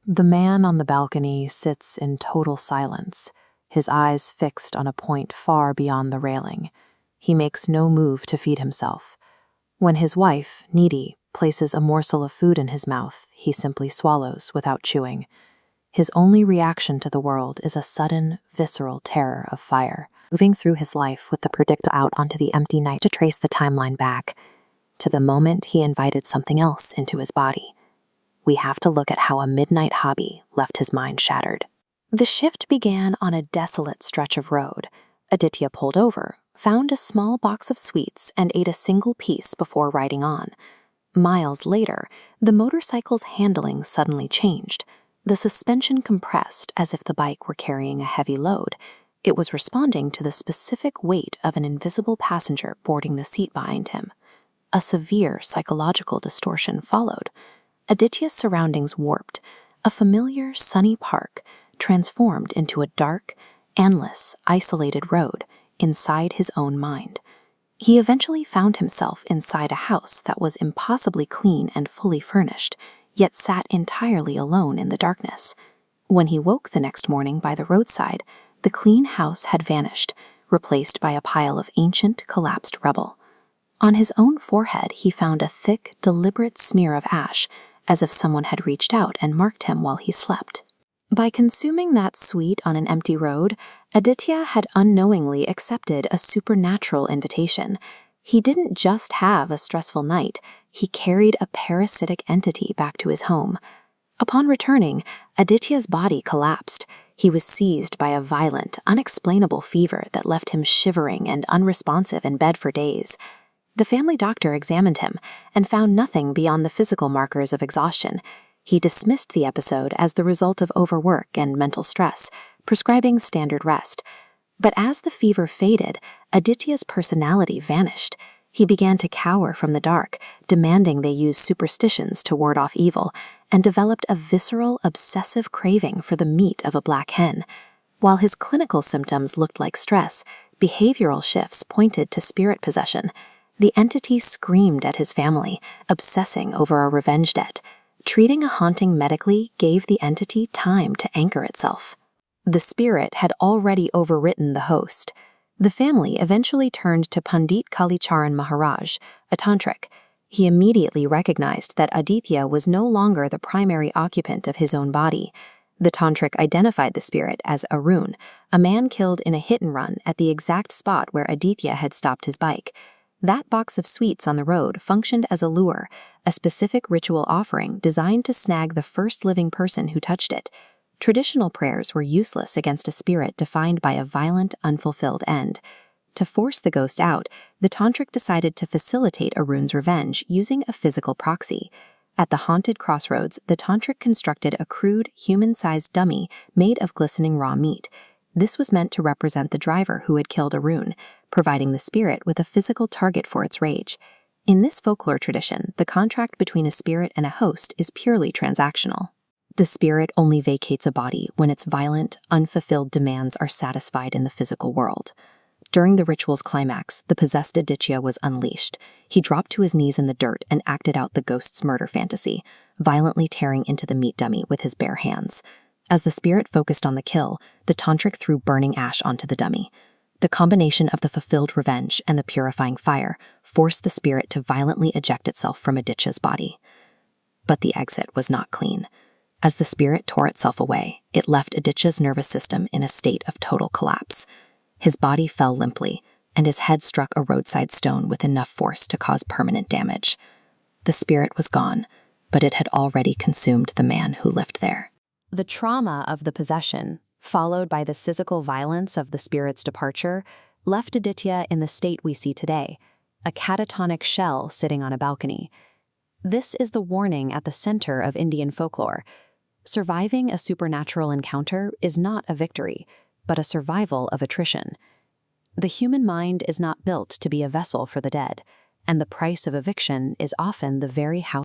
The man on the balcony sits in total silence, his eyes fixed on a point far beyond the railing. He makes no move to feed himself. When his wife, Needy, places a morsel of food in his mouth, he simply swallows without chewing. His only reaction to the world is a sudden, visceral terror of fire, moving through his life with the predict out onto the empty night to trace the timeline back to the moment he invited something else into his body. We have to look at how a midnight hobby left his mind shattered. The shift began on a desolate stretch of road. Aditya pulled over, found a small box of sweets, and ate a single piece before riding on. Miles later, the motorcycle's handling suddenly changed. The suspension compressed as if the bike were carrying a heavy load. It was responding to the specific weight of an invisible passenger boarding the seat behind him. A severe psychological distortion followed. Aditya's surroundings warped. A familiar, sunny park transformed into a dark, endless, isolated road inside his own mind. He eventually found himself inside a house that was impossibly clean and fully furnished, yet sat entirely alone in the darkness. When he woke the next morning by the roadside, the clean house had vanished, replaced by a pile of ancient, collapsed rubble. On his own forehead, he found a thick, deliberate smear of ash, as if someone had reached out and marked him while he slept. By consuming that sweet on an empty road, Aditya had unknowingly accepted a supernatural invitation. He didn't just have a stressful night, he carried a parasitic entity back to his home. Upon returning, Aditya's body collapsed. He was seized by a violent, unexplainable fever that left him shivering and unresponsive in bed for days. The family doctor examined him and found nothing beyond the physical markers of exhaustion. He dismissed the episode as the result of overwork and mental stress, prescribing standard rest. But as the fever faded, Aditya's personality vanished. He began to cower from the dark, demanding they use superstitions to ward off evil, and developed a visceral, obsessive craving for the meat of a black hen. While his clinical symptoms looked like stress, behavioral shifts pointed to spirit possession. The entity screamed at his family, obsessing over a revenge debt. Treating a haunting medically gave the entity time to anchor itself. The spirit had already overwritten the host. The family eventually turned to Pandit Kalicharan Maharaj, a tantric. He immediately recognized that Aditya was no longer the primary occupant of his own body. The tantric identified the spirit as Arun, a man killed in a hit-and-run at the exact spot where Aditya had stopped his bike. That box of sweets on the road functioned as a lure, a specific ritual offering designed to snag the first living person who touched it. Traditional prayers were useless against a spirit defined by a violent, unfulfilled end. To force the ghost out, the tantric decided to facilitate Arun's revenge using a physical proxy. At the haunted crossroads, the tantric constructed a crude, human-sized dummy made of glistening raw meat. This was meant to represent the driver who had killed Arun, providing the spirit with a physical target for its rage. In this folklore tradition, the contract between a spirit and a host is purely transactional. The spirit only vacates a body when its violent, unfulfilled demands are satisfied in the physical world. During the ritual's climax, the possessed Aditya was unleashed. He dropped to his knees in the dirt and acted out the ghost's murder fantasy, violently tearing into the meat dummy with his bare hands. As the spirit focused on the kill, the tantric threw burning ash onto the dummy. The combination of the fulfilled revenge and the purifying fire forced the spirit to violently eject itself from Aditya's body. But the exit was not clean. As the spirit tore itself away, it left Aditya's nervous system in a state of total collapse. His body fell limply, and his head struck a roadside stone with enough force to cause permanent damage. The spirit was gone, but it had already consumed the man who lived there. The trauma of the possession, followed by the physical violence of the spirit's departure, left Aditya in the state we see today, a catatonic shell sitting on a balcony. This is the warning at the center of Indian folklore. Surviving a supernatural encounter is not a victory, but a survival of attrition. The human mind is not built to be a vessel for the dead, and the price of eviction is often the very house